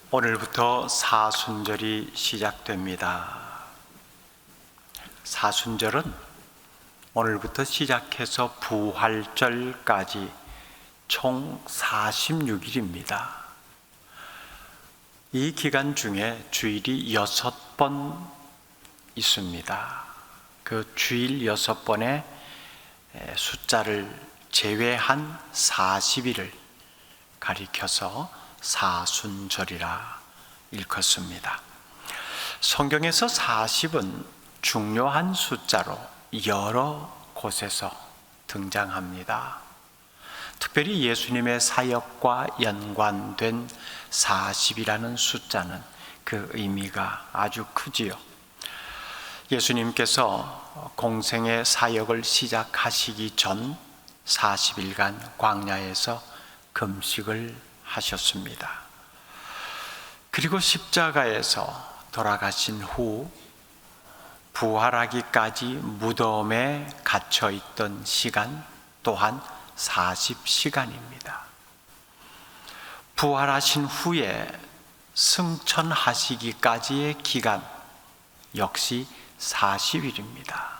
오늘부터 사순절이 시작됩니다. 사순절은 오늘부터 시작해서 부활절까지 총 46일입니다. 이 기간 중에 주일이 6번 있습니다. 그 주일 6번의 숫자를 제외한 40일을 가리켜서 사순절이라 일컫습니다. 성경에서 40은 중요한 숫자로 여러 곳에서 등장합니다. 특별히 예수님의 사역과 연관된 40이라는 숫자는 그 의미가 아주 크지요. 예수님께서 공생의 사역을 시작하시기 전 40일간 광야에서 금식을 하셨습니다. 그리고 십자가에서 돌아가신 후 부활하기까지 무덤에 갇혀 있던 시간 또한 40시간입니다. 부활하신 후에 승천하시기까지의 기간 역시 40일입니다.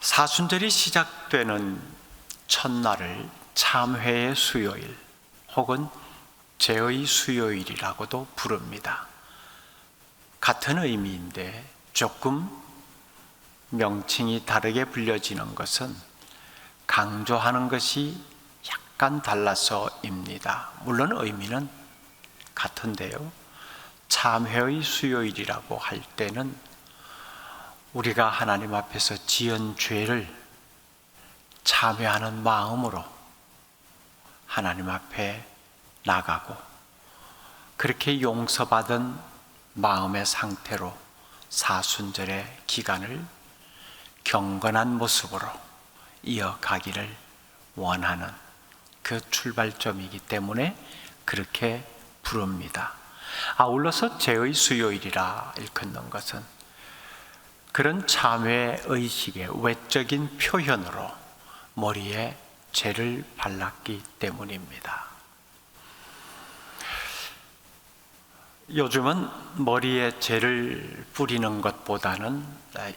사순절이 시작되는 첫날을 참회의 수요일 혹은 죄의 수요일이라고도 부릅니다. 같은 의미인데 조금 명칭이 다르게 불려지는 것은 강조하는 것이 약간 달라서입니다. 물론 의미는 같은데요. 참회의 수요일이라고 할 때는 우리가 하나님 앞에서 지은 죄를 참회하는 마음으로 하나님 앞에 나가고 그렇게 용서받은 마음의 상태로 사순절의 기간을 경건한 모습으로 이어가기를 원하는 그 출발점이기 때문에 그렇게 부릅니다. 아울러서 죄의 수요일이라 일컫는 것은 그런 참회 의식의 외적인 표현으로 머리에 죄를 발랐기 때문입니다. 요즘은 머리에 죄를 뿌리는 것보다는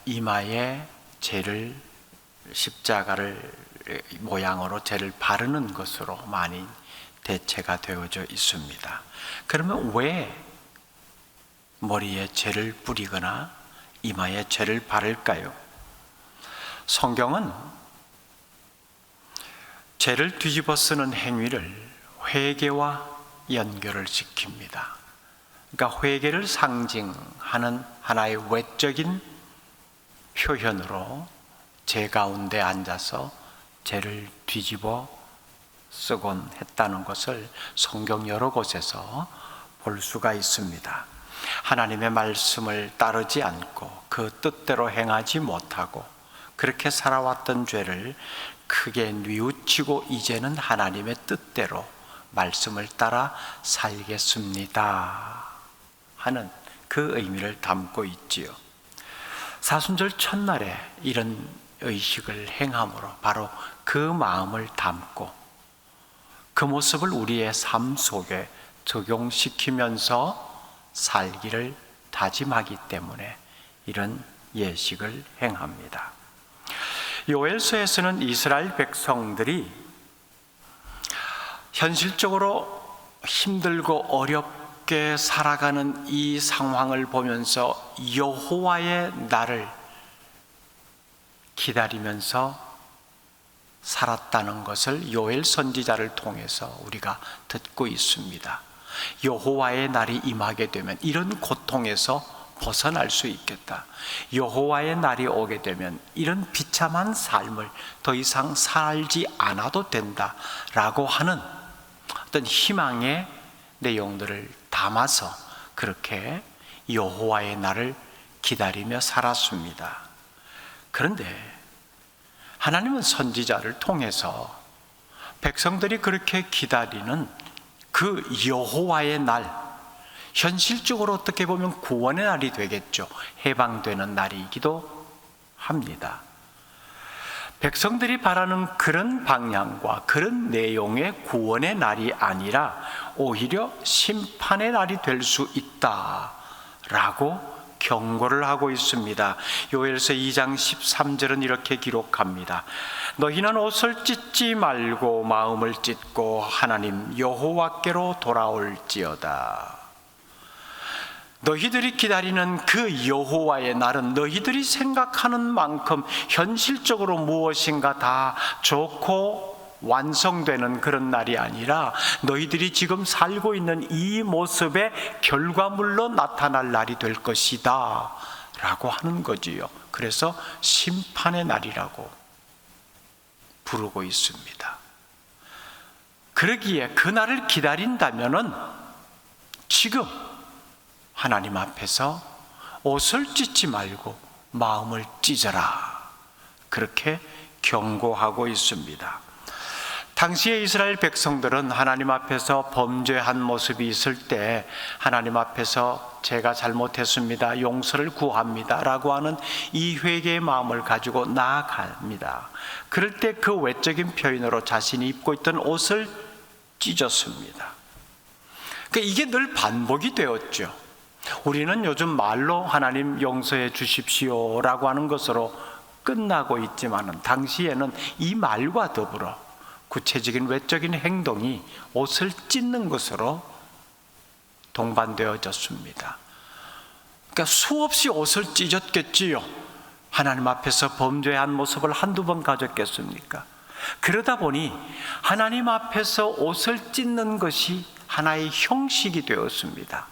이마에 죄를 십자가를 모양으로 죄를 바르는 것으로 많이 대체가 되어져 있습니다. 그러면 왜 머리에 죄를 뿌리거나 이마에 죄를 바를까요? 성경은 죄를 뒤집어 쓰는 행위를 회개와 연결을 시킵니다. 그러니까 회개를 상징하는 하나의 외적인 표현으로 죄 가운데 앉아서 죄를 뒤집어 쓰곤 했다는 것을 성경 여러 곳에서 볼 수가 있습니다. 하나님의 말씀을 따르지 않고 그 뜻대로 행하지 못하고 그렇게 살아왔던 죄를 크게 뉘우치고 이제는 하나님의 뜻대로 말씀을 따라 살겠습니다 하는 그 의미를 담고 있지요. 사순절 첫날에 이런 의식을 행함으로 바로 그 마음을 담고 그 모습을 우리의 삶 속에 적용시키면서 살기를 다짐하기 때문에 이런 예식을 행합니다. 요엘서에서는 이스라엘 백성들이 현실적으로 힘들고 어렵게 살아가는 이 상황을 보면서 여호와의 날을 기다리면서 살았다는 것을 요엘 선지자를 통해서 우리가 듣고 있습니다. 여호와의 날이 임하게 되면 이런 고통에서 벗어날 수 있겠다. 여호와의 날이 오게 되면 이런 비참한 삶을 더 이상 살지 않아도 된다라고 하는 어떤 희망의 내용들을 담아서 그렇게 여호와의 날을 기다리며 살았습니다. 그런데 하나님은 선지자를 통해서 백성들이 그렇게 기다리는 그 여호와의 날, 현실적으로 어떻게 보면 구원의 날이 되겠죠. 해방되는 날이기도 합니다. 백성들이 바라는 그런 방향과 그런 내용의 구원의 날이 아니라 오히려 심판의 날이 될 수 있다라고 경고를 하고 있습니다. 요엘서 2장 13절은 이렇게 기록합니다. 너희는 옷을 찢지 말고 마음을 찢고 하나님 여호와께로 돌아올지어다. 너희들이 기다리는 그 여호와의 날은 너희들이 생각하는 만큼 현실적으로 무엇인가 다 좋고 완성되는 그런 날이 아니라 너희들이 지금 살고 있는 이 모습의 결과물로 나타날 날이 될 것이다 라고 하는 거지요. 그래서 심판의 날이라고 부르고 있습니다. 그러기에 그 날을 기다린다면은 지금 하나님 앞에서 옷을 찢지 말고 마음을 찢어라, 그렇게 경고하고 있습니다. 당시에 이스라엘 백성들은 하나님 앞에서 범죄한 모습이 있을 때 하나님 앞에서 제가 잘못했습니다, 용서를 구합니다 라고 하는 이 회개의 마음을 가지고 나아갑니다. 그럴 때 그 외적인 표현으로 자신이 입고 있던 옷을 찢었습니다. 그러니까 이게 늘 반복이 되었죠. 우리는 요즘 말로 하나님 용서해 주십시오 라고 하는 것으로 끝나고 있지만 당시에는 이 말과 더불어 구체적인 외적인 행동이 옷을 찢는 것으로 동반되어졌습니다. 그러니까 수없이 옷을 찢었겠지요. 하나님 앞에서 범죄한 모습을 한두 번 가졌겠습니까? 그러다 보니 하나님 앞에서 옷을 찢는 것이 하나의 형식이 되었습니다.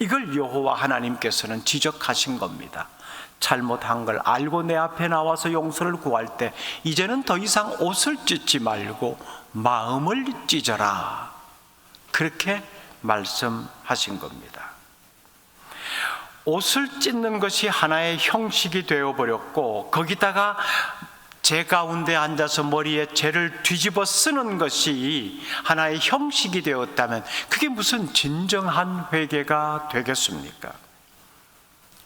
이걸 여호와 하나님께서는 지적하신 겁니다. 잘못한 걸 알고 내 앞에 나와서 용서를 구할 때 이제는 더 이상 옷을 찢지 말고 마음을 찢어라, 그렇게 말씀하신 겁니다. 옷을 찢는 것이 하나의 형식이 되어버렸고 거기다가 제 가운데 앉아서 머리에 죄를 뒤집어 쓰는 것이 하나의 형식이 되었다면 그게 무슨 진정한 회개가 되겠습니까?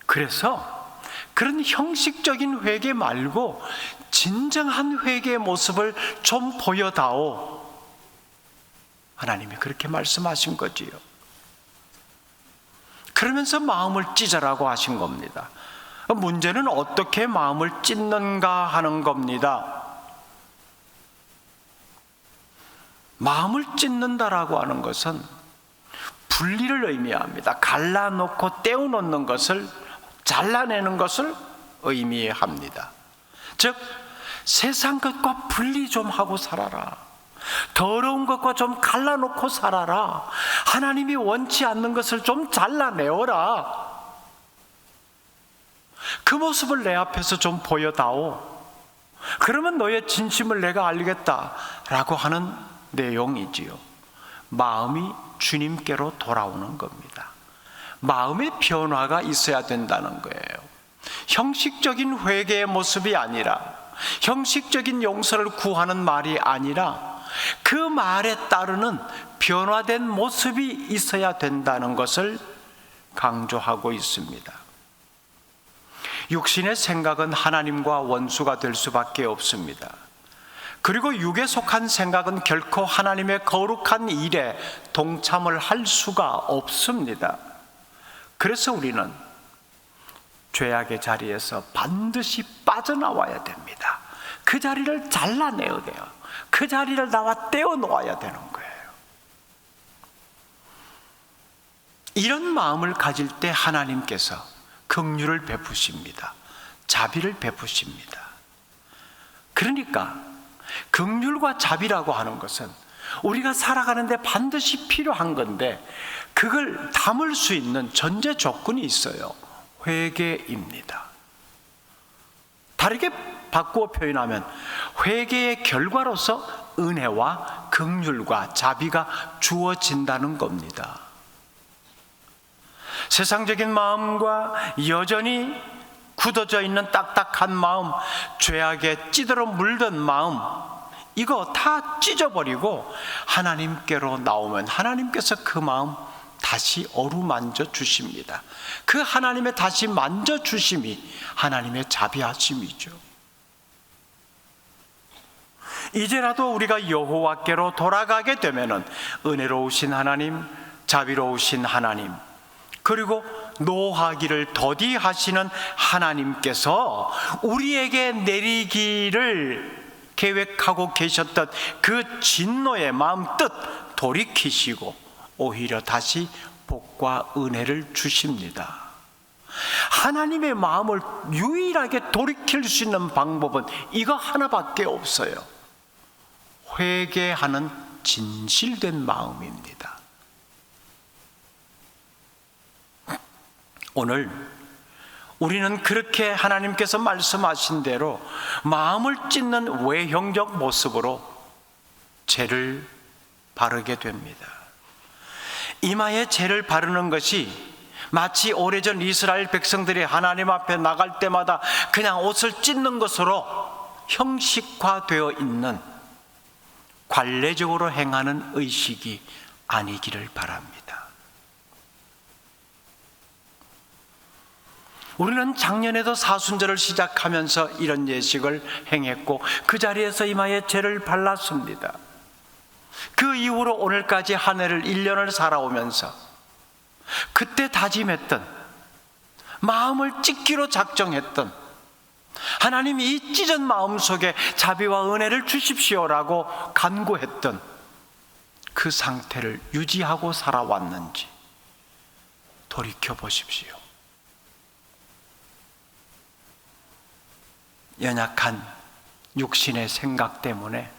그래서 그런 형식적인 회개 말고 진정한 회개의 모습을 좀 보여다오, 하나님이 그렇게 말씀하신 거지요. 그러면서 마음을 찢으라고 하신 겁니다. 문제는 어떻게 마음을 찢는가 하는 겁니다. 마음을 찢는다라고 하는 것은 분리를 의미합니다. 갈라놓고 떼어놓는 것을, 잘라내는 것을 의미합니다. 즉 세상 것과 분리 좀 하고 살아라, 더러운 것과 좀 갈라놓고 살아라, 하나님이 원치 않는 것을 좀 잘라내어라, 그 모습을 내 앞에서 좀 보여다오, 그러면 너의 진심을 내가 알겠다라고 하는 내용이지요. 마음이 주님께로 돌아오는 겁니다. 마음의 변화가 있어야 된다는 거예요. 형식적인 회개의 모습이 아니라, 형식적인 용서를 구하는 말이 아니라 그 말에 따르는 변화된 모습이 있어야 된다는 것을 강조하고 있습니다. 육신의 생각은 하나님과 원수가 될 수밖에 없습니다. 그리고 육에 속한 생각은 결코 하나님의 거룩한 일에 동참을 할 수가 없습니다. 그래서 우리는 죄악의 자리에서 반드시 빠져나와야 됩니다. 그 자리를 잘라내야 돼요. 그 자리를 나와 떼어놓아야 되는 거예요. 이런 마음을 가질 때 하나님께서 긍휼을 베푸십니다. 자비를 베푸십니다. 그러니까 긍휼과 자비라고 하는 것은 우리가 살아가는데 반드시 필요한 건데 그걸 담을 수 있는 전제 조건이 있어요. 회개입니다. 다르게 바꾸어 표현하면 회개의 결과로서 은혜와 긍휼과 자비가 주어진다는 겁니다. 세상적인 마음과 여전히 굳어져 있는 딱딱한 마음, 죄악에 찌들어 물든 마음, 이거 다 찢어버리고 하나님께로 나오면 하나님께서 그 마음 다시 어루만져 주십니다. 그 하나님의 다시 만져주심이 하나님의 자비하심이죠. 이제라도 우리가 여호와께로 돌아가게 되면은 은혜로우신 하나님, 자비로우신 하나님, 그리고 노하기를 더디하시는 하나님께서 우리에게 내리기를 계획하고 계셨던 그 진노의 마음 뜻 돌이키시고 오히려 다시 복과 은혜를 주십니다. 하나님의 마음을 유일하게 돌이킬 수 있는 방법은 이거 하나밖에 없어요. 회개하는 진실된 마음입니다. 오늘 우리는 그렇게 하나님께서 말씀하신 대로 마음을 찢는 외형적 모습으로 죄를 바르게 됩니다. 이마에 죄를 바르는 것이 마치 오래전 이스라엘 백성들이 하나님 앞에 나갈 때마다 그냥 옷을 찢는 것으로 형식화되어 있는 관례적으로 행하는 의식이 아니기를 바랍니다. 우리는 작년에도 사순절을 시작하면서 이런 예식을 행했고 그 자리에서 이마에 죄를 발랐습니다. 그 이후로 오늘까지 한 해를 1년을 살아오면서 그때 다짐했던, 마음을 찢기로 작정했던, 하나님 이 찢은 마음 속에 자비와 은혜를 주십시오라고 간구했던 그 상태를 유지하고 살아왔는지 돌이켜 보십시오. 연약한 육신의 생각 때문에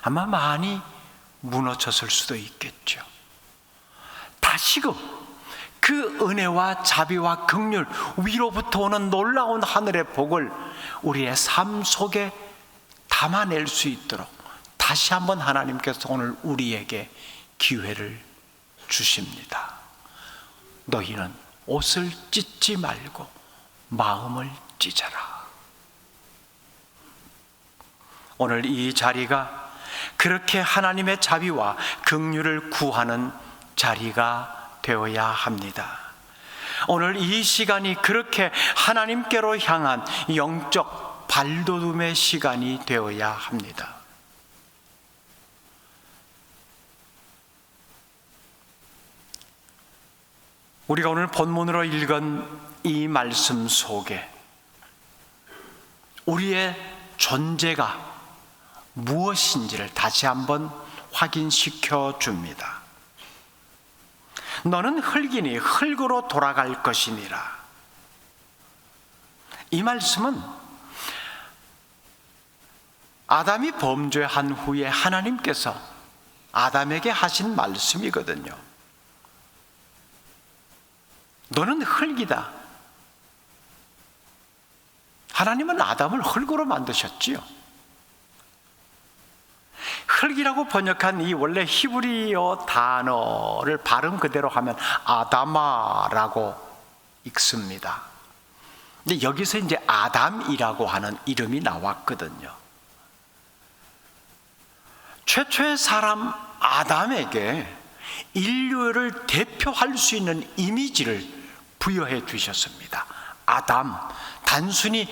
아마 많이 무너졌을 수도 있겠죠. 다시금 그 은혜와 자비와 긍휼, 위로부터 오는 놀라운 하늘의 복을 우리의 삶 속에 담아낼 수 있도록 다시 한번 하나님께서 오늘 우리에게 기회를 주십니다. 너희는 옷을 찢지 말고 마음을 찢어라. 오늘 이 자리가 그렇게 하나님의 자비와 긍휼을 구하는 자리가 되어야 합니다. 오늘 이 시간이 그렇게 하나님께로 향한 영적 발돋움의 시간이 되어야 합니다. 우리가 오늘 본문으로 읽은 이 말씀 속에 우리의 존재가 무엇인지를 다시 한번 확인시켜 줍니다. 너는 흙이니 흙으로 돌아갈 것이니라. 이 말씀은 아담이 범죄한 후에 하나님께서 아담에게 하신 말씀이거든요. 너는 흙이다. 하나님은 아담을 흙으로 만드셨지요. 흙이라고 번역한 이 원래 히브리어 단어를 발음 그대로 하면 아다마라고 읽습니다. 근데 여기서 이제 아담이라고 하는 이름이 나왔거든요. 최초의 사람 아담에게 인류를 대표할 수 있는 이미지를 부여해 주셨습니다. 아담, 단순히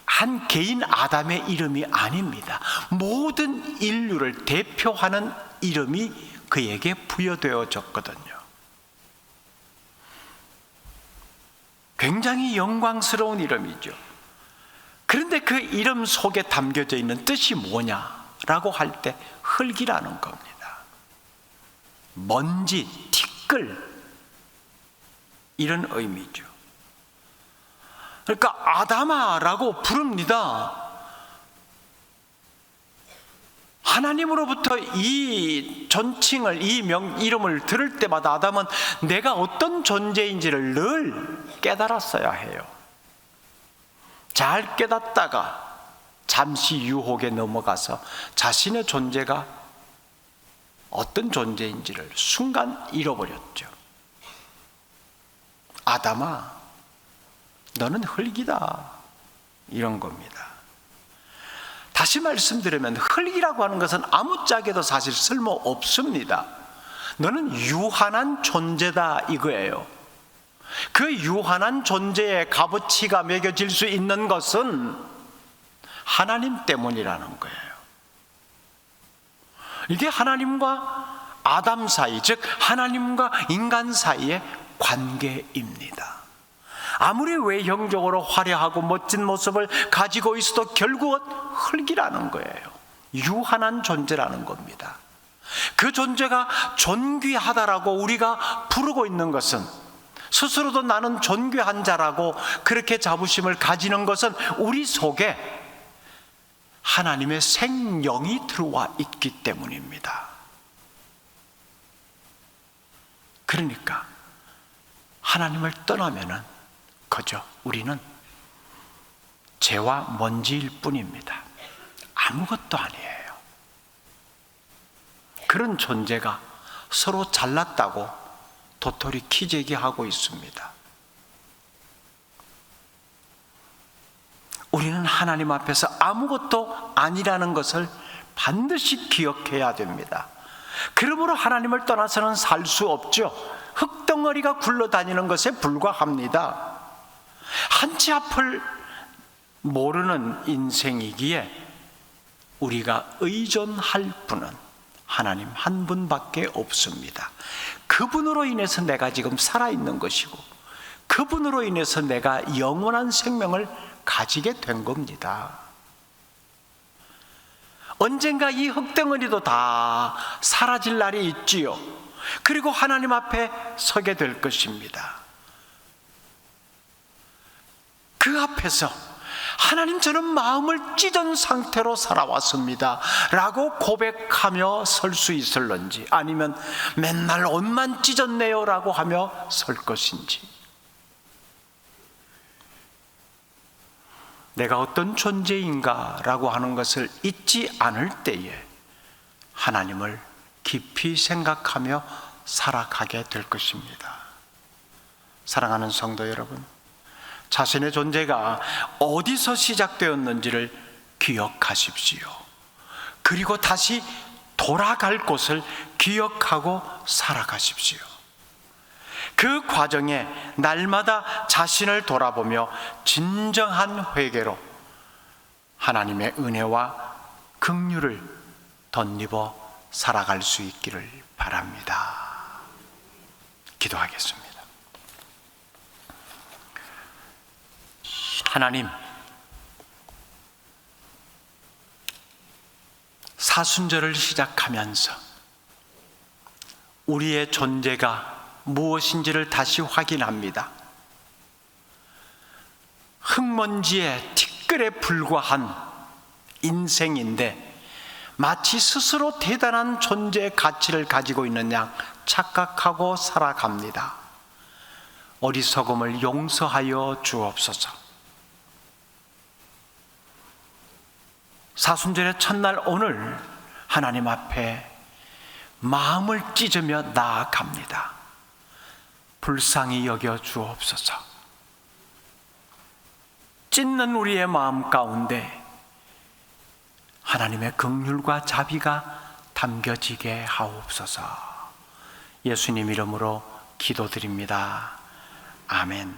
한 개인 아담의 이름이 아닙니다. 모든 인류를 대표하는 이름이 그에게 부여되어졌거든요. 굉장히 영광스러운 이름이죠. 그런데 그 이름 속에 담겨져 있는 뜻이 뭐냐라고 할 때 흙이라는 겁니다. 먼지, 티끌 이런 의미죠. 그러니까 아담아라고 부릅니다. 하나님으로부터 이 존칭을, 이 이름을 들을 때마다 아담은 내가 어떤 존재인지를 늘 깨달았어야 해요. 잘 깨닫다가 잠시 유혹에 넘어가서 자신의 존재가 어떤 존재인지를 순간 잃어버렸죠. 아담아, 너는 흙이다, 이런 겁니다. 다시 말씀드리면 흙이라고 하는 것은 아무짝에도 사실 쓸모없습니다. 너는 유한한 존재다 이거예요. 그 유한한 존재의 값어치가 매겨질 수 있는 것은 하나님 때문이라는 거예요. 이게 하나님과 아담 사이, 즉 하나님과 인간 사이의 관계입니다. 아무리 외형적으로 화려하고 멋진 모습을 가지고 있어도 결국은 흙이라는 거예요. 유한한 존재라는 겁니다. 그 존재가 존귀하다라고 우리가 부르고 있는 것은, 스스로도 나는 존귀한 자라고 그렇게 자부심을 가지는 것은 우리 속에 하나님의 생명이 들어와 있기 때문입니다. 그러니까 하나님을 떠나면은 그저 우리는 죄와 먼지일 뿐입니다. 아무것도 아니에요. 그런 존재가 서로 잘났다고 도토리 키재기하고 있습니다. 우리는 하나님 앞에서 아무것도 아니라는 것을 반드시 기억해야 됩니다. 그러므로 하나님을 떠나서는 살 수 없죠. 흙덩어리가 굴러다니는 것에 불과합니다. 한치 앞을 모르는 인생이기에 우리가 의존할 분은 하나님 한 분밖에 없습니다. 그분으로 인해서 내가 지금 살아있는 것이고, 그분으로 인해서 내가 영원한 생명을 가지게 된 겁니다. 언젠가 이 흙덩어리도 다 사라질 날이 있지요. 그리고 하나님 앞에 서게 될 것입니다. 그 앞에서 하나님, 저는 마음을 찢은 상태로 살아왔습니다 라고 고백하며 설 수 있을런지, 아니면 맨날 옷만 찢었네요 라고 하며 설 것인지, 내가 어떤 존재인가 라고 하는 것을 잊지 않을 때에 하나님을 깊이 생각하며 살아가게 될 것입니다. 사랑하는 성도 여러분, 자신의 존재가 어디서 시작되었는지를 기억하십시오. 그리고 다시 돌아갈 곳을 기억하고 살아가십시오. 그 과정에 날마다 자신을 돌아보며 진정한 회개로 하나님의 은혜와 긍휼을 덧입어 살아갈 수 있기를 바랍니다. 기도하겠습니다. 하나님, 사순절을 시작하면서 우리의 존재가 무엇인지를 다시 확인합니다. 흙먼지의 티끌에 불과한 인생인데 마치 스스로 대단한 존재의 가치를 가지고 있는 양 착각하고 살아갑니다. 어리석음을 용서하여 주옵소서. 사순절의 첫날 오늘 하나님 앞에 마음을 찢으며 나아갑니다. 불쌍히 여겨 주옵소서. 찢는 우리의 마음 가운데 하나님의 긍휼과 자비가 담겨지게 하옵소서. 예수님 이름으로 기도드립니다. 아멘.